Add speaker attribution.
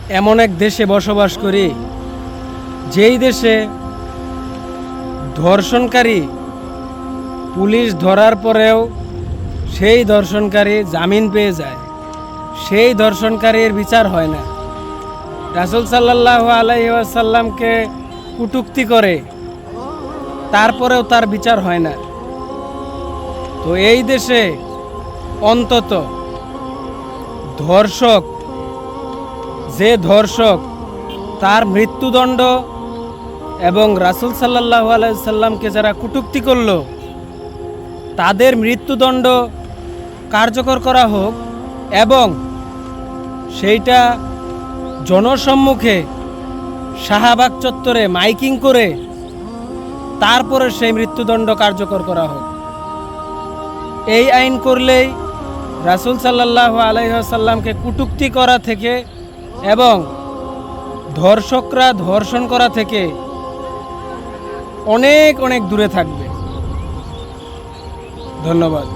Speaker 1: এমন এক দেশে বসবাস করি যেই দেশে ধর্ষণকারী পুলিশ ধরার পরেও সেই ধর্ষণকারী জামিন পেয়ে যায়, সেই ধর্ষণকারীর বিচার হয় না। রাসূল সাল্লাল্লাহু আলাইহি ওয়াসাল্লামকে কটূক্তি করে তারপরেও তার বিচার হয় না। তো এই দেশে অন্তত ধর্ষক, যে ধর্ষক তার মৃত্যুদণ্ড এবং রাসূল সাল্লাল্লাহু আলাইহি সাল্লামকে যারা কটূক্তি করল তাদের মৃত্যুদণ্ড কার্যকর করা হোক এবং সেইটা জনসম্মুখে শাহবাগ চত্বরে মাইকিং করে তারপরে সেই মৃত্যুদণ্ড কার্যকর করা হোক। এই আইন করলেই রাসূল সাল্লাল্লাহু আলাইহি ওয়াসাল্লামকে কটূক্তি করা থেকে এবং ধর্ষকরা ধর্ষণ করা থেকে অনেক অনেক দূরে থাকবে। ধন্যবাদ।